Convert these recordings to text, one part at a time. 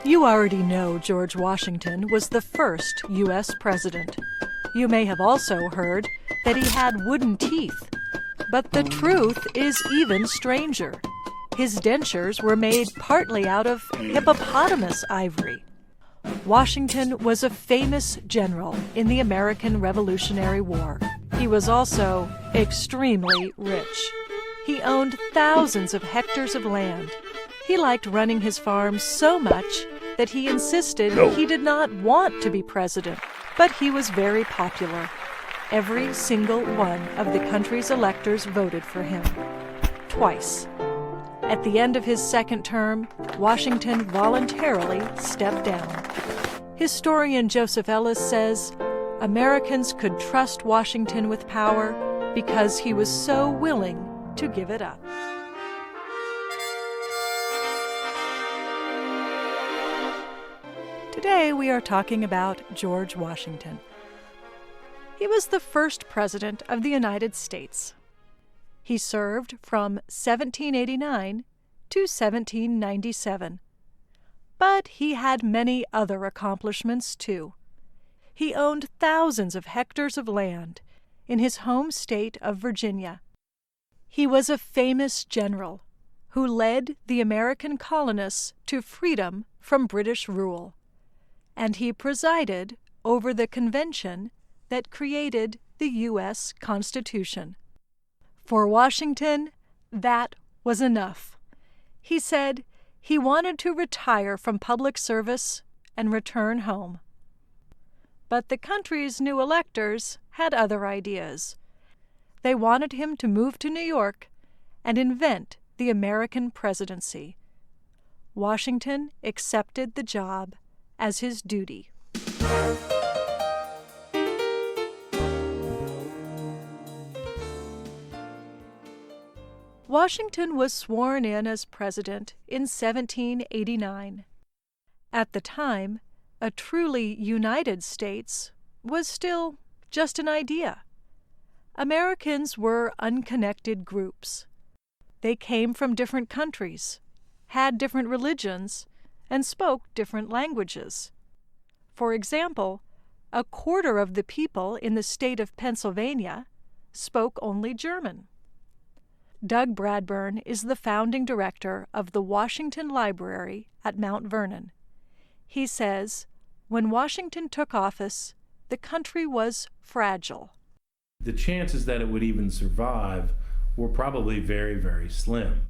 You already know George Washington was the first U.S. president. You may have also heard that he had wooden teeth. But the truth is even stranger. His dentures were made partly out of hippopotamus ivory. Washington was a famous general in the American Revolutionary War. He was also extremely rich. He owned thousands of hectares of land. He liked running his farm so much that he insisted he did not want to be president, but he was very popular. Every single one of the country's electors voted for him. Twice. At the end of his second term, Washington voluntarily stepped down. Historian Joseph Ellis says, Americans could trust Washington with power because he was so willing to give it up. Today we are talking about George Washington. He was the first president of the United States. He served from 1789 to 1797. But he had many other accomplishments too. He owned thousands of hectares of land in his home state of Virginia. He was a famous general who led the American colonists to freedom from British rule. And he presided over the convention that created the U.S. Constitution. For Washington, that was enough. He said he wanted to retire from public service and return home. But the country's new electors had other ideas. They wanted him to move to New York and invent the American presidency. Washington accepted the job as his duty. Washington was sworn in as president in 1789. At the time, a truly united states was still just an idea. Americans were unconnected groups. They came from different countries, had different religions, and spoke different languages. For example, a quarter of the people in the state of Pennsylvania spoke only German. Doug Bradburn is the founding director of the Washington Library at Mount Vernon. He says, when Washington took office, the country was fragile. The chances that it would even survive were probably very, very slim.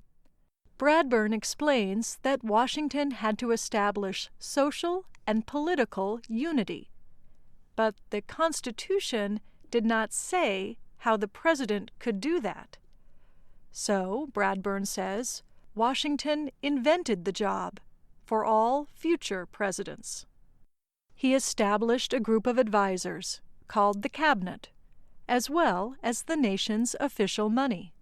Bradburn explains that Washington had to establish social and political unity. But the Constitution did not say how the president could do that. So, Bradburn says, Washington invented the job for all future presidents. He established a group of advisors called the Cabinet, as well as the nation's official money.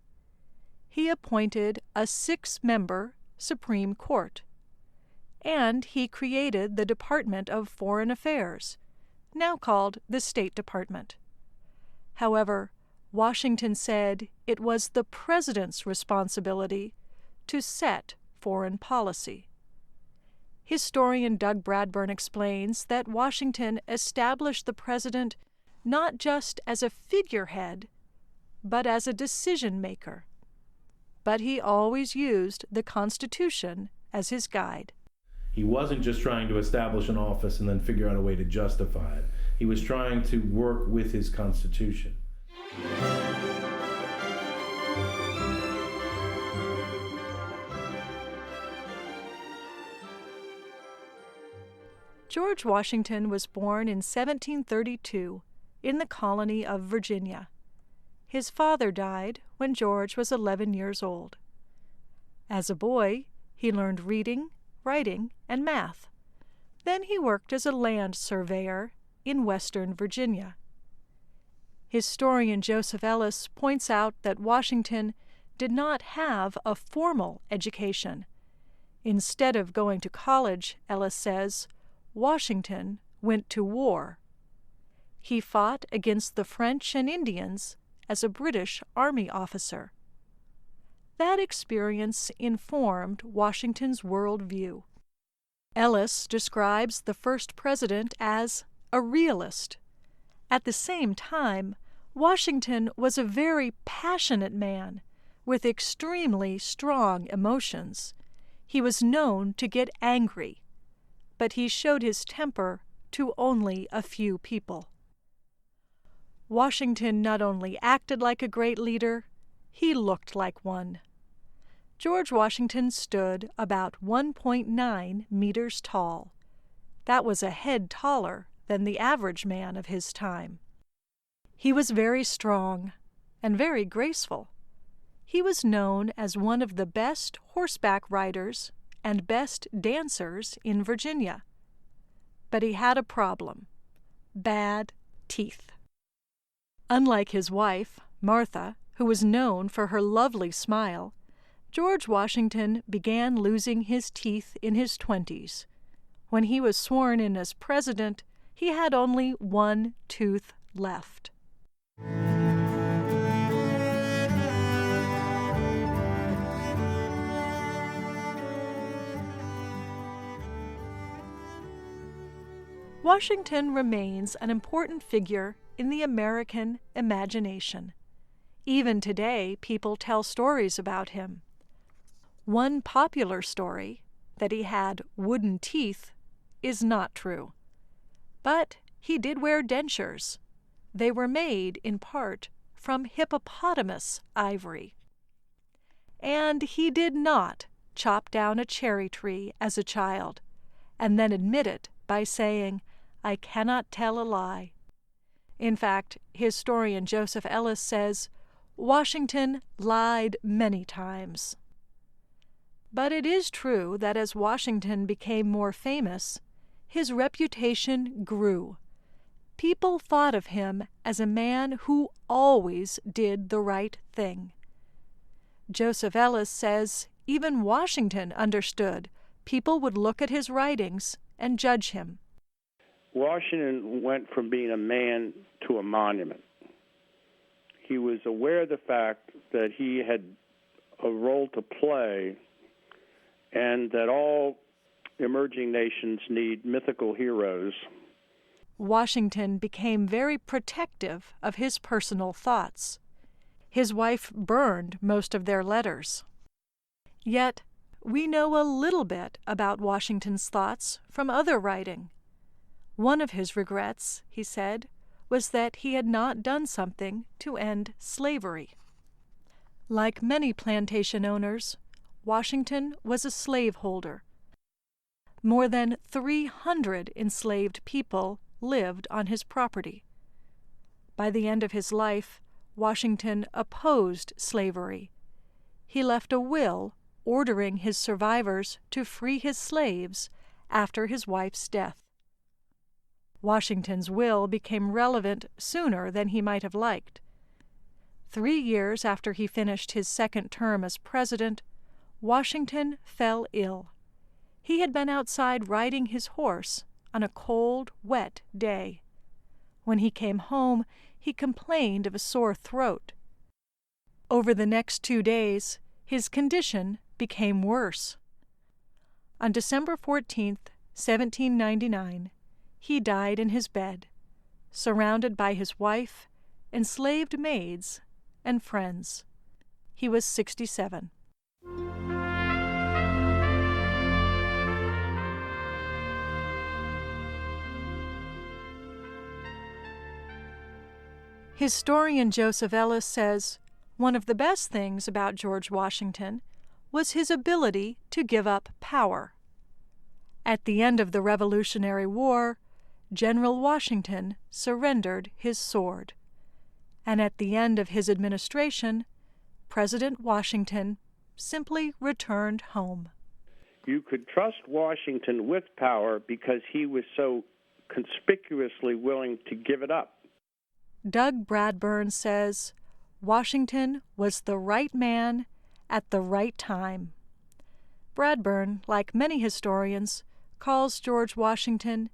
He appointed a 6-member Supreme Court, and he created the Department of Foreign Affairs, now called the State Department. However, Washington said it was the president's responsibility to set foreign policy. Historian Doug Bradburn explains that Washington established the president not just as a figurehead, but as a decision-maker. But he always used the Constitution as his guide. He wasn't just trying to establish an office and then figure out a way to justify it. He was trying to work with his Constitution. George Washington was born in 1732 in the colony of Virginia. His father died when George was 11 years old. As a boy, he learned reading, writing, and math. Then he worked as a land surveyor in western Virginia. Historian Joseph Ellis points out that Washington did not have a formal education. Instead of going to college, Ellis says, Washington went to war. He fought against the French and Indians as a British Army officer. That experience informed Washington's worldview. Ellis describes the first president as a realist. At the same time, Washington was a very passionate man with extremely strong emotions. He was known to get angry, but he showed his temper to only a few people. Washington not only acted like a great leader, he looked like one. George Washington stood about 1.9 meters tall. That was a head taller than the average man of his time. He was very strong and very graceful. He was known as one of the best horseback riders and best dancers in Virginia. But he had a problem: bad teeth. Unlike his wife, Martha, who was known for her lovely smile, George Washington began losing his teeth in his 20s. When he was sworn in as president, he had only one tooth left. Washington remains an important figure in the American imagination. Even today, people tell stories about him. One popular story, that he had wooden teeth, is not true. But he did wear dentures. They were made, in part, from hippopotamus ivory. And he did not chop down a cherry tree as a child, and then admit it by saying, "I cannot tell a lie." In fact, historian Joseph Ellis says, Washington lied many times. But it is true that as Washington became more famous, his reputation grew. People thought of him as a man who always did the right thing. Joseph Ellis says even Washington understood people would look at his writings and judge him. Washington went from being a man to a monument. He was aware of the fact that he had a role to play and that all emerging nations need mythical heroes. Washington became very protective of his personal thoughts. His wife burned most of their letters. Yet, we know a little bit about Washington's thoughts from other writing. One of his regrets, he said, was that he had not done something to end slavery. Like many plantation owners, Washington was a slaveholder. More than 300 enslaved people lived on his property. By the end of his life, Washington opposed slavery. He left a will ordering his survivors to free his slaves after his wife's death. Washington's will became relevant sooner than he might have liked. 3 years after he finished his second term as president, Washington fell ill. He had been outside riding his horse on a cold, wet day. When he came home, he complained of a sore throat. Over the next 2 days, his condition became worse. On December 14th, 1799, he died in his bed, surrounded by his wife, enslaved maids, and friends. He was 67. Historian Joseph Ellis says one of the best things about George Washington was his ability to give up power. At the end of the Revolutionary War, General Washington surrendered his sword. And at the end of his administration, President Washington simply returned home. You could trust Washington with power because he was so conspicuously willing to give it up. Doug Bradburn says Washington was the right man at the right time. Bradburn, like many historians, calls George Washington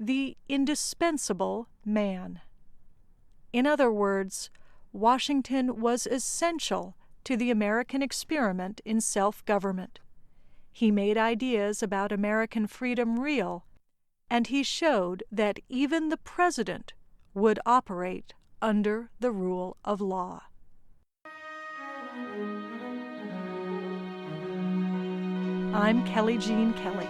the indispensable man. In other words, Washington was essential to the American experiment in self-government. He made ideas about American freedom real, and he showed that even the president would operate under the rule of law. I'm Kelly Jean Kelly.